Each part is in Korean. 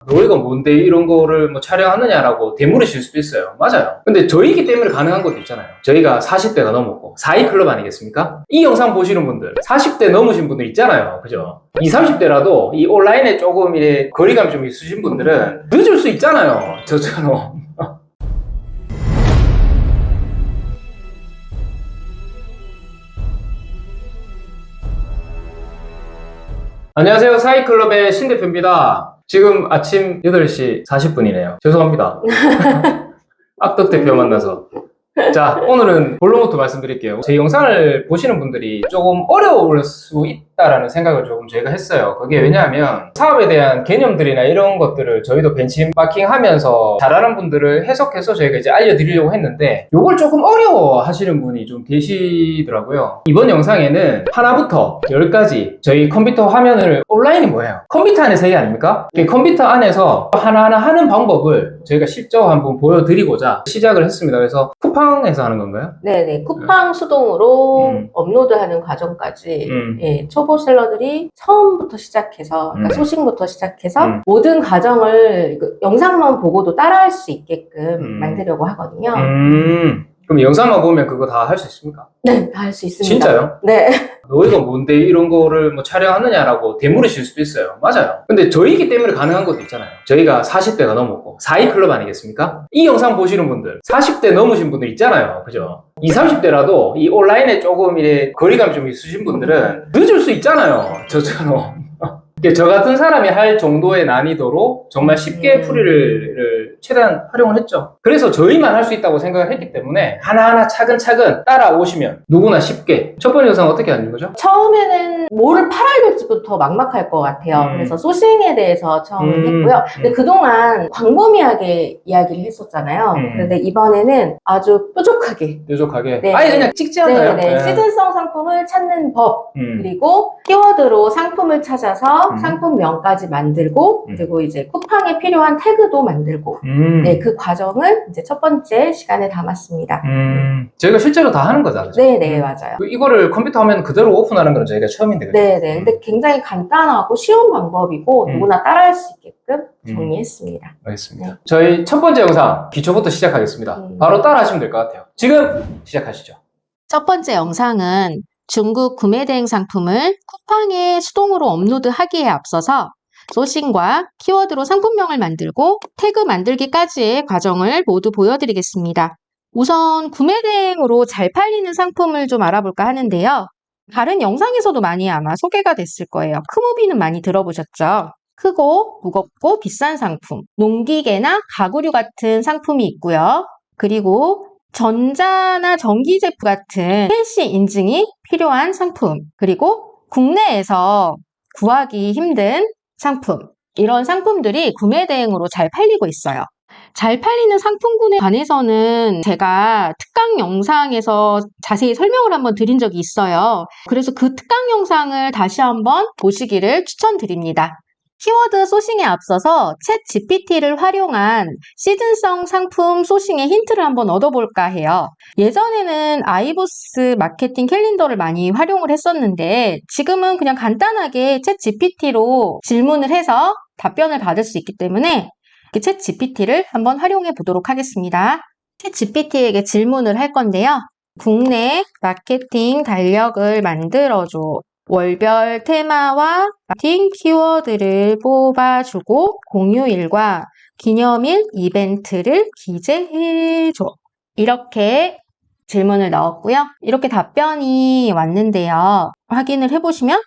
너희가 뭔데 이런 거를 뭐 촬영하느냐라고 되물으실 수도 있어요. 맞아요. 근데 저희기 때문에 가능한 것도 있잖아요. 저희가 40대가 넘었고 4위 클럽 아니겠습니까? 이 영상 보시는 분들 40대 넘으신 분들 있잖아요. 그죠? 20, 30대라도 이 온라인에 조금 이래 거리감 좀 있으신 분들은 늦을 수 있잖아요. 저처럼. 안녕하세요. 사이클럽의 신 대표입니다. 지금 아침 8시 40분이네요. 죄송합니다. 악덕 대표 만나서. 자, 오늘은 본론부터 말씀드릴게요. 제 영상을 보시는 분들이 조금 어려울 수 있다라는 생각을 조금 저희가 했어요. 그게 왜냐하면 사업에 대한 개념들이나 이런 것들을 저희도 벤치마킹 하면서 잘하는 분들을 해석해서 저희가 이제 알려드리려고 했는데 이걸 조금 어려워 하시는 분이 좀 계시더라고요. 이번 영상에는 하나부터 10까지 저희 컴퓨터 화면을 온라인이 뭐예요? 컴퓨터 안의 세계 아닙니까? 컴퓨터 안에서 하나하나 하는 방법을 저희가 실제로 한번 보여드리고자 시작을 했습니다. 그래서 쿠팡에서 하는 건가요? 네네. 쿠팡 수동으로 업로드하는 과정까지 예, 초보 셀러들이 처음부터 시작해서 그러니까 소식부터 시작해서 모든 과정을 영상만 보고도 따라할 수 있게끔 만들려고 하거든요. 그럼 영상만 보면 그거 다 할 수 있습니까? 네, 다 할 수 있습니다. 진짜요? 네. 너희가 뭔데 이런 거를 뭐 촬영하느냐라고 되물으실 수도 있어요. 맞아요. 근데 저희기 때문에 가능한 것도 있잖아요. 저희가 40대가 넘었고 4위 클럽 아니겠습니까? 이 영상 보시는 분들 40대 넘으신 분들 있잖아요. 그죠? 20, 30대라도 이 온라인에 조금 이래 거리감 좀 있으신 분들은 늦을 수 있잖아요. 저처럼. 저 같은 사람이 할 정도의 난이도로 정말 쉽게 풀이를 최대한 활용을 했죠. 그래서 저희만 할 수 있다고 생각을 했기 때문에 하나하나 차근차근 따라오시면 누구나 쉽게. 첫 번째 영상 어떻게 하는 거죠? 처음에는 뭐를 팔아야 될지부터 막막할 것 같아요. 그래서 소싱에 대해서 처음 했고요. 근데 그동안 광범위하게 이야기를 했었잖아요. 그런데 이번에는 아주 뾰족하게. 네. 아예 그냥 찍지 않나요? 네. 시즌성 상품을 찾는 법, 그리고 키워드로 상품을 찾아서 상품명까지 만들고, 그리고 이제 쿠팡에 필요한 태그도 만들고, 네, 그 과정을 이제 첫 번째 시간에 담았습니다. 저희가 실제로 다 하는 거잖아요. 네, 맞아요. 이거를 컴퓨터 화면 그대로 오픈하는 건 저희가 처음인데. 그죠? 네. 근데 굉장히 간단하고 쉬운 방법이고, 누구나 따라할 수 있게끔 정리했습니다. 알겠습니다. 저희 첫 번째 영상 기초부터 시작하겠습니다. 바로 따라 하시면 될 것 같아요. 지금 시작하시죠. 첫 번째 영상은 중국 구매 대행 상품을 쿠팡에 수동으로 업로드하기에 앞서서 소싱과 키워드로 상품명을 만들고 태그 만들기까지의 과정을 모두 보여드리겠습니다. 우선 구매 대행으로 잘 팔리는 상품을 좀 알아볼까 하는데요. 다른 영상에서도 많이 아마 소개가 됐을 거예요. 크무비는 많이 들어보셨죠? 크고 무겁고 비싼 상품, 농기계나 가구류 같은 상품이 있고요. 그리고 전자나 전기 제품 같은 PC 인증이 필요한 상품, 그리고 국내에서 구하기 힘든 상품, 이런 상품들이 구매 대행으로 잘 팔리고 있어요. 잘 팔리는 상품군에 관해서는 제가 특강 영상에서 자세히 설명을 한번 드린 적이 있어요. 그래서 그 특강 영상을 다시 한번 보시기를 추천드립니다. 키워드 소싱에 앞서서 챗 GPT를 활용한 시즌성 상품 소싱의 힌트를 한번 얻어볼까 해요. 예전에는 아이보스 마케팅 캘린더를 많이 활용을 했었는데 지금은 그냥 간단하게 챗 GPT로 질문을 해서 답변을 받을 수 있기 때문에 챗 GPT를 한번 활용해 보도록 하겠습니다. 챗 GPT에게 질문을 할 건데요. 국내 마케팅 달력을 만들어줘. 월별 테마와 마케팅 키워드를 뽑아주고 공휴일과 기념일 이벤트를 기재해줘. 이렇게 질문을 넣었고요. 이렇게 답변이 왔는데요. 확인을 해보시면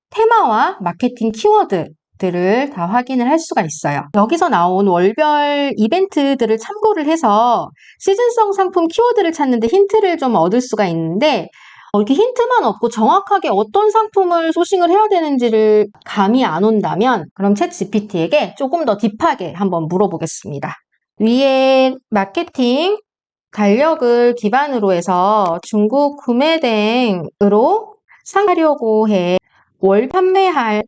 테마와 마케팅 키워드들을 다 확인을 할 수가 있어요. 여기서 나온 월별 이벤트들을 참고를 해서 시즌성 상품 키워드를 찾는데 힌트를 좀 얻을 수가 있는데 이렇게 힌트만 없고 정확하게 어떤 상품을 소싱을 해야 되는지를 감이 안 온다면 그럼 챗 GPT에게 조금 더 딥하게 한번 물어보겠습니다. 위에 마케팅 달력을 기반으로 해서 중국 구매 대행으로 상하려고 해 월 판매할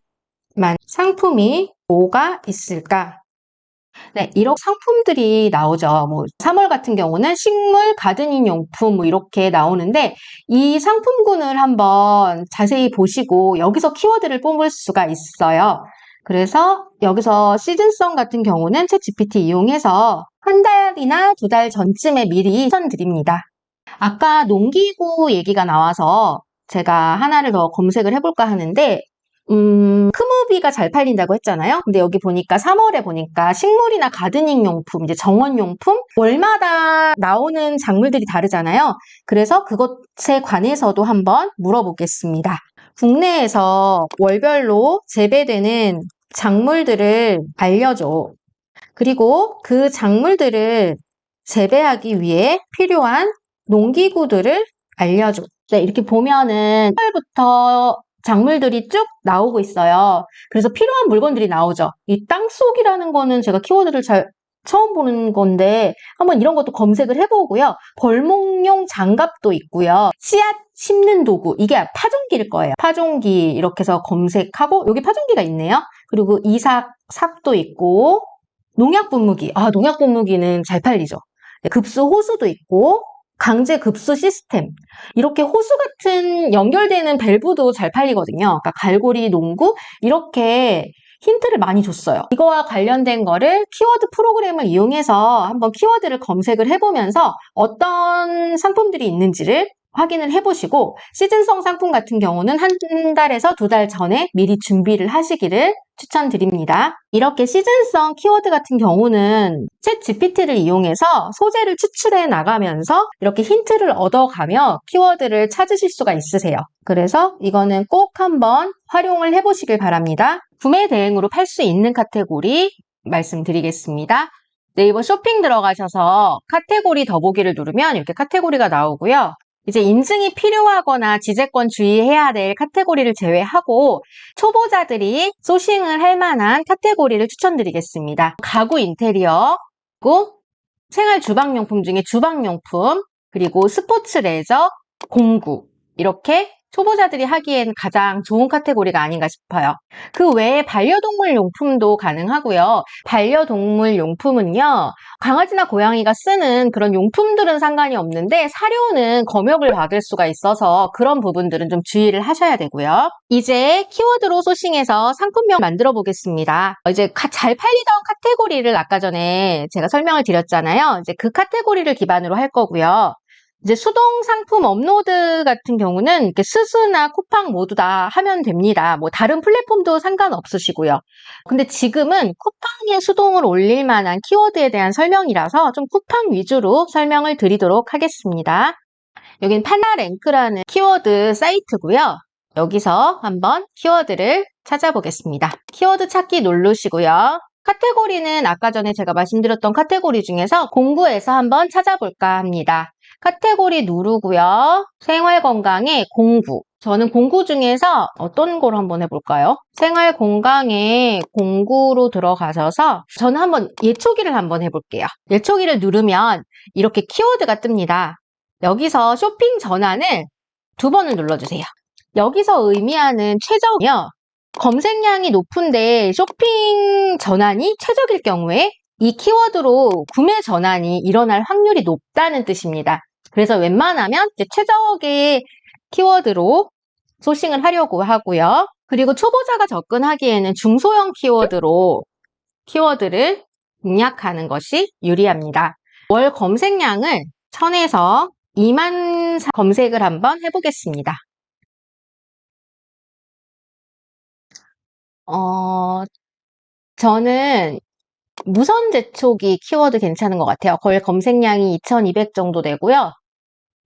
만 상품이 뭐가 있을까? 네, 이런 상품들이 나오죠. 뭐 3월 같은 경우는 식물, 가드닝 용품 뭐 이렇게 나오는데 이 상품군을 한번 자세히 보시고 여기서 키워드를 뽑을 수가 있어요. 그래서 여기서 시즌성 같은 경우는 챗GPT 이용해서 한 달이나 2달 전쯤에 미리 추천드립니다. 아까 농기구 얘기가 나와서 제가 하나를 더 검색을 해볼까 하는데 크무비가 잘 팔린다고 했잖아요. 근데 여기 보니까 3월에 보니까 식물이나 가드닝 용품, 이제 정원 용품 월마다 나오는 작물들이 다르잖아요. 그래서 그것에 관해서도 한번 물어보겠습니다. 국내에서 월별로 재배되는 작물들을 알려줘. 그리고 그 작물들을 재배하기 위해 필요한 농기구들을 알려줘. 네, 이렇게 보면은 1월부터 작물들이 쭉 나오고 있어요. 그래서 필요한 물건들이 나오죠. 이 땅속이라는 거는 제가 키워드를 처음 보는 건데 한번 이런 것도 검색을 해보고요. 벌목용 장갑도 있고요. 씨앗 심는 도구, 이게 파종기일 거예요. 파종기 이렇게 해서 검색하고 여기 파종기가 있네요. 그리고 삭도 있고 농약 분무기, 농약 분무기는 잘 팔리죠. 네, 급수 호수도 있고 강제 급수 시스템, 이렇게 호수 같은 연결되는 밸브도 잘 팔리거든요. 그러니까 갈고리 농구 이렇게 힌트를 많이 줬어요. 이거와 관련된 거를 키워드 프로그램을 이용해서 한번 키워드를 검색을 해보면서 어떤 상품들이 있는지를 확인을 해보시고 시즌성 상품 같은 경우는 한 달에서 2달 전에 미리 준비를 하시기를 추천드립니다. 이렇게 시즌성 키워드 같은 경우는 챗 GPT를 이용해서 소재를 추출해 나가면서 이렇게 힌트를 얻어가며 키워드를 찾으실 수가 있으세요. 그래서 이거는 꼭 한번 활용을 해보시길 바랍니다. 구매 대행으로 팔 수 있는 카테고리 말씀드리겠습니다. 네이버 쇼핑 들어가셔서 카테고리 더보기를 누르면 이렇게 카테고리가 나오고요. 이제 인증이 필요하거나 지재권 주의해야 될 카테고리를 제외하고 초보자들이 소싱을 할 만한 카테고리를 추천드리겠습니다. 가구 인테리어, 그리고 생활 주방용품 중에 주방용품, 그리고 스포츠 레저, 공구, 이렇게 초보자들이 하기엔 가장 좋은 카테고리가 아닌가 싶어요. 그 외에 반려동물 용품도 가능하고요. 반려동물 용품은요, 강아지나 고양이가 쓰는 그런 용품들은 상관이 없는데 사료는 검역을 받을 수가 있어서 그런 부분들은 좀 주의를 하셔야 되고요. 이제 키워드로 소싱해서 상품명 만들어 보겠습니다. 이제 잘 팔리던 카테고리를 아까 전에 제가 설명을 드렸잖아요. 이제 그 카테고리를 기반으로 할 거고요. 이제 수동 상품 업로드 같은 경우는 이렇게 스스나 쿠팡 모두 다 하면 됩니다. 뭐 다른 플랫폼도 상관없으시고요. 근데 지금은 쿠팡에 수동을 올릴 만한 키워드에 대한 설명이라서 좀 쿠팡 위주로 설명을 드리도록 하겠습니다. 여긴 판다랭크라는 키워드 사이트고요. 여기서 한번 키워드를 찾아보겠습니다. 키워드 찾기 누르시고요. 카테고리는 아까 전에 제가 말씀드렸던 카테고리 중에서 공구에서 한번 찾아볼까 합니다. 카테고리 누르고요. 생활건강에 공구. 저는 공구 중에서 어떤 걸 한번 해볼까요? 생활건강에 공구로 들어가셔서 저는 한번 예초기를 한번 해볼게요. 예초기를 누르면 이렇게 키워드가 뜹니다. 여기서 쇼핑 전환을 2번을 눌러주세요. 여기서 의미하는 최저요. 검색량이 높은데 쇼핑 전환이 최적일 경우에 이 키워드로 구매 전환이 일어날 확률이 높다는 뜻입니다. 그래서 웬만하면 이제 최적의 키워드로 소싱을 하려고 하고요. 그리고 초보자가 접근하기에는 중소형 키워드로 키워드를 입력하는 것이 유리합니다. 월 검색량을 1000에서 2만 검색을 한번 해보겠습니다. 저는 무선 재촉이 키워드 괜찮은 것 같아요. 월 검색량이 2200 정도 되고요.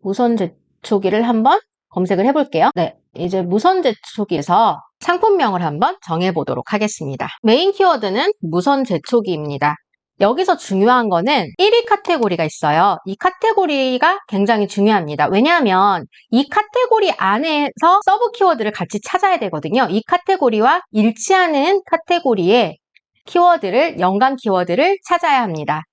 무선 재촉이를 한번 검색을 해볼게요. 네, 이제 무선 재촉기에서 상품명을 한번 정해보도록 하겠습니다. 메인 키워드는 무선 재촉기입니다. 여기서 중요한 거는 1위 카테고리가 있어요. 이 카테고리가 굉장히 중요합니다. 왜냐하면 이 카테고리 안에서 서브 키워드를 같이 찾아야 되거든요. 이 카테고리와 일치하는 카테고리의 키워드를, 연관 키워드를 찾아야 합니다.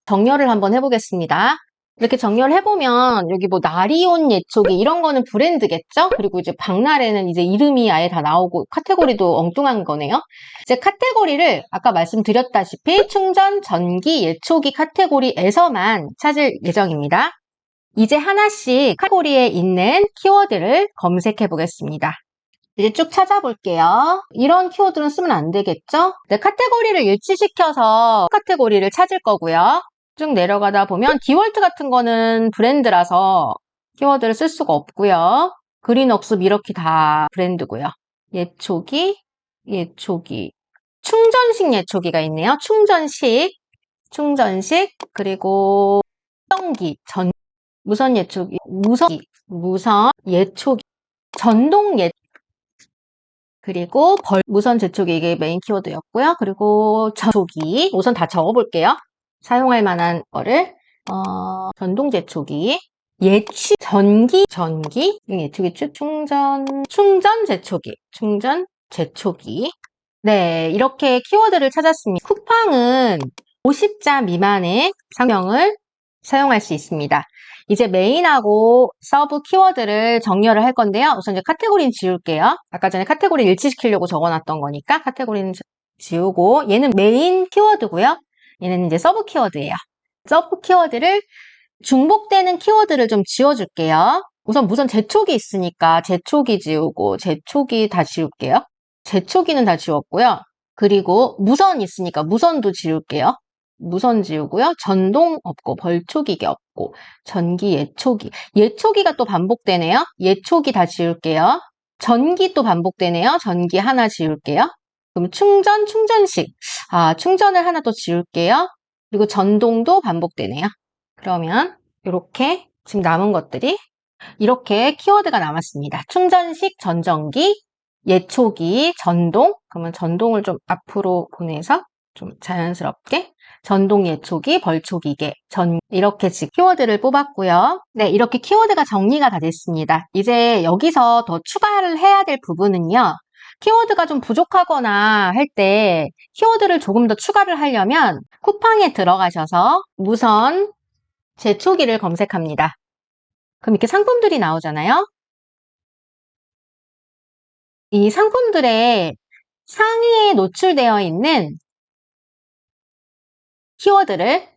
정렬을 한번 해보겠습니다. 이렇게 정렬을 해보면 여기 뭐 나리온 예초기 이런 거는 브랜드겠죠? 그리고 이제 박나래는 이제 이름이 아예 다 나오고 카테고리도 엉뚱한 거네요. 이제 카테고리를 아까 말씀드렸다시피 충전, 전기, 예초기 카테고리에서만 찾을 예정입니다. 이제 하나씩 카테고리에 있는 키워드를 검색해 보겠습니다. 이제 쭉 찾아볼게요. 이런 키워드는 쓰면 안 되겠죠? 네, 카테고리를 일치시켜서 카테고리를 찾을 거고요. 쭉 내려가다 보면 디월트 같은 거는 브랜드라서 키워드를 쓸 수가 없고요. 그린웍스, 미러키 다 브랜드고요. 예초기, 충전식 예초기가 있네요. 충전식, 그리고 무선 예초기, 무선 예초기, 전동 그리고 무선 제초기 이게 메인 키워드였고요. 그리고 제초기 우선 다 적어볼게요. 사용할 만한 거를 전동 제초기, 전기 예초기 충전 제초기. 네, 이렇게 키워드를 찾았습니다. 쿠팡은 50자 미만의 상명을 사용할 수 있습니다. 이제 메인하고 서브 키워드를 정렬을 할 건데요. 우선 이제 카테고리는 지울게요. 아까 전에 카테고리 일치시키려고 적어놨던 거니까 카테고리는 지우고, 얘는 메인 키워드고요. 얘는 이제 서브 키워드예요. 서브 키워드를 중복되는 키워드를 좀 지워줄게요. 우선 무선 제초기 있으니까 제초기 지우고, 제초기 다 지울게요. 제초기는 다 지웠고요. 그리고 무선 있으니까 무선도 지울게요. 무선 지우고요. 전동 없고, 벌초기계 없고, 전기 예초기가 또 반복되네요. 예초기 다 지울게요. 전기 또 반복되네요. 전기 하나 지울게요. 그럼 충전식. 충전을 하나 또 지울게요. 그리고 전동도 반복되네요. 그러면 이렇게 지금 남은 것들이 이렇게 키워드가 남았습니다. 충전식, 전전기, 예초기, 전동. 그러면 전동을 좀 앞으로 보내서 좀 자연스럽게 전동 예초기, 벌초기계, 이렇게 지금 키워드를 뽑았고요. 네, 이렇게 키워드가 정리가 다 됐습니다. 이제 여기서 더 추가를 해야 될 부분은요. 키워드가 좀 부족하거나 할 때 키워드를 조금 더 추가를 하려면 쿠팡에 들어가셔서 무선 제초기를 검색합니다. 그럼 이렇게 상품들이 나오잖아요. 이 상품들의 상위에 노출되어 있는 키워드를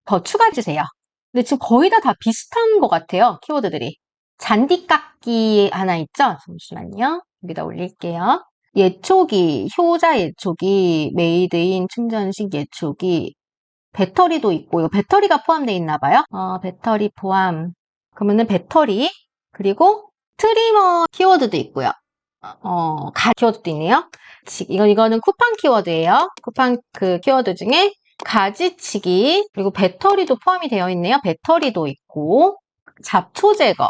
더 추가해주세요. 근데 지금 거의 다 비슷한 것 같아요. 키워드들이. 잔디깎기 하나 있죠? 잠시만요. 여기다 올릴게요. 예초기, 효자 예초기, 메이드인 충전식 예초기, 배터리도 있고요. 배터리가 포함되어 있나 봐요. 배터리 포함. 그러면은 배터리, 그리고 트리머 키워드도 있고요. 키워드도 있네요. 이거는 쿠팡 키워드예요. 쿠팡 그 키워드 중에 가지치기, 그리고 배터리도 포함이 되어 있네요. 배터리도 있고, 잡초 제거.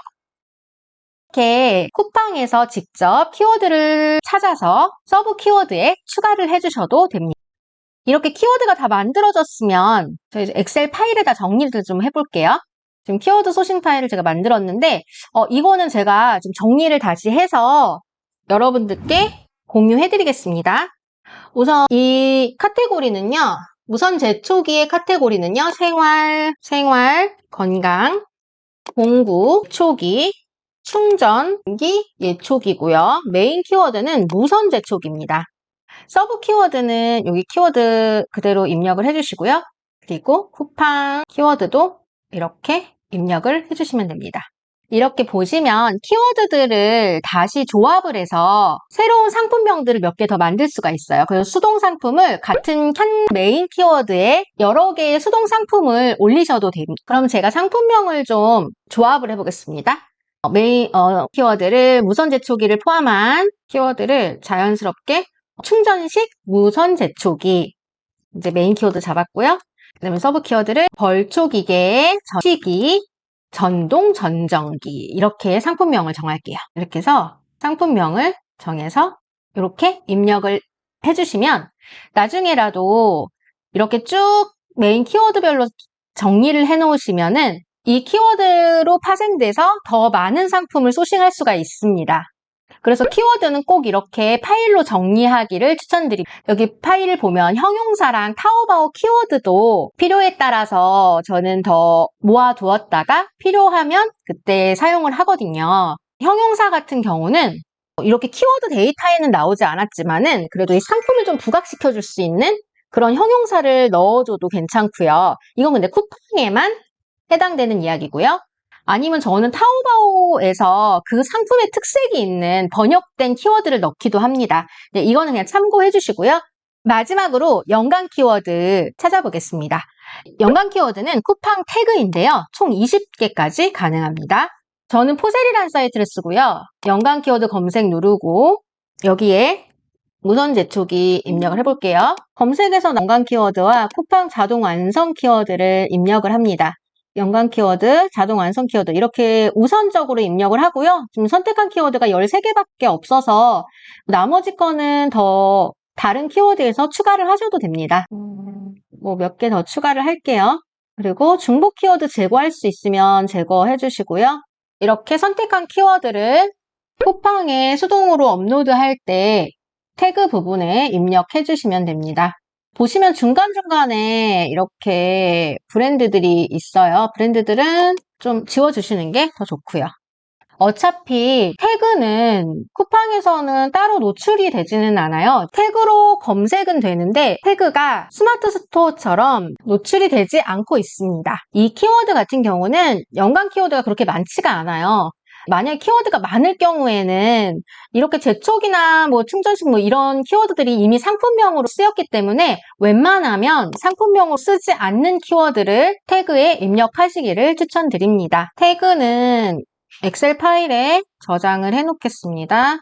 이렇게 쿠팡에서 직접 키워드를 찾아서 서브 키워드에 추가를 해주셔도 됩니다. 이렇게 키워드가 다 만들어졌으면 저희 엑셀 파일에다 정리를 좀 해볼게요. 지금 키워드 소싱 파일을 제가 만들었는데 이거는 제가 좀 정리를 다시 해서 여러분들께 공유해드리겠습니다. 우선 이 카테고리는요. 무선 제초기의 카테고리는요. 생활, 건강, 공구, 초기, 충전기, 예초기고요. 메인 키워드는 무선 제초기입니다. 서브 키워드는 여기 키워드 그대로 입력을 해주시고요. 그리고 쿠팡 키워드도 이렇게 입력을 해주시면 됩니다. 이렇게 보시면 키워드들을 다시 조합을 해서 새로운 상품명들을 몇 개 더 만들 수가 있어요. 그래서 수동 상품을 같은 한 메인 키워드에 여러 개의 수동 상품을 올리셔도 됩니다. 그럼 제가 상품명을 좀 조합을 해보겠습니다. 메인 키워드를 무선 제초기를 포함한 키워드를 자연스럽게 충전식 무선 제초기 이제 메인 키워드 잡았고요. 그다음에 서브 키워드를 벌초기계, 시기, 전동, 전전기 이렇게 상품명을 정할게요. 이렇게 해서 상품명을 정해서 이렇게 입력을 해주시면 나중에라도 이렇게 쭉 메인 키워드별로 정리를 해놓으시면은 이 키워드로 파생돼서 더 많은 상품을 소싱할 수가 있습니다. 그래서 키워드는 꼭 이렇게 파일로 정리하기를 추천드립니다. 여기 파일을 보면 형용사랑 타오바오 키워드도 필요에 따라서 저는 더 모아두었다가 필요하면 그때 사용을 하거든요. 형용사 같은 경우는 이렇게 키워드 데이터에는 나오지 않았지만은 그래도 이 상품을 좀 부각시켜 줄 수 있는 그런 형용사를 넣어줘도 괜찮고요. 이건 근데 쿠팡에만 해당되는 이야기고요. 아니면 저는 타오바오에서 그 상품의 특색이 있는 번역된 키워드를 넣기도 합니다. 네, 이거는 그냥 참고해 주시고요. 마지막으로 연관 키워드 찾아보겠습니다. 연관 키워드는 쿠팡 태그인데요. 총 20개까지 가능합니다. 저는 포셀이라는 사이트를 쓰고요. 연관 키워드 검색 누르고 여기에 무선 재촉이 입력을 해볼게요. 검색에서 연관 키워드와 쿠팡 자동 완성 키워드를 입력을 합니다. 연관 키워드, 자동 완성 키워드 이렇게 우선적으로 입력을 하고요. 지금 선택한 키워드가 13개밖에 없어서 나머지 거는 더 다른 키워드에서 추가를 하셔도 됩니다. 뭐 몇 개 더 추가를 할게요. 그리고 중복 키워드 제거할 수 있으면 제거해 주시고요. 이렇게 선택한 키워드를 쿠팡에 수동으로 업로드할 때 태그 부분에 입력해 주시면 됩니다. 보시면 중간중간에 이렇게 브랜드들이 있어요. 브랜드들은 좀 지워주시는 게 더 좋고요. 어차피 태그는 쿠팡에서는 따로 노출이 되지는 않아요. 태그로 검색은 되는데 태그가 스마트 스토어처럼 노출이 되지 않고 있습니다. 이 키워드 같은 경우는 연관 키워드가 그렇게 많지가 않아요. 만약에 키워드가 많을 경우에는 이렇게 재촉이나 뭐 충전식 뭐 이런 키워드들이 이미 상품명으로 쓰였기 때문에 웬만하면 상품명으로 쓰지 않는 키워드를 태그에 입력하시기를 추천드립니다. 태그는 엑셀 파일에 저장을 해 놓겠습니다.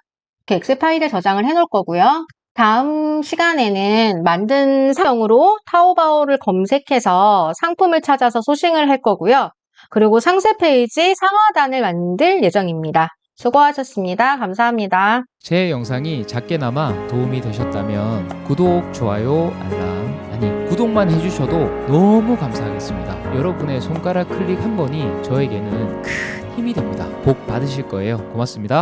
이렇게 엑셀 파일에 저장을 해 놓을 거고요. 다음 시간에는 만든 상품으로 타오바오를 검색해서 상품을 찾아서 소싱을 할 거고요. 그리고 상세 페이지 상하단을 만들 예정입니다. 수고하셨습니다. 감사합니다. 제 영상이 작게나마 도움이 되셨다면 구독, 좋아요, 알람, 아니 구독만 해주셔도 너무 감사하겠습니다. 여러분의 손가락 클릭 한 번이 저에게는 큰 힘이 됩니다. 복 받으실 거예요. 고맙습니다.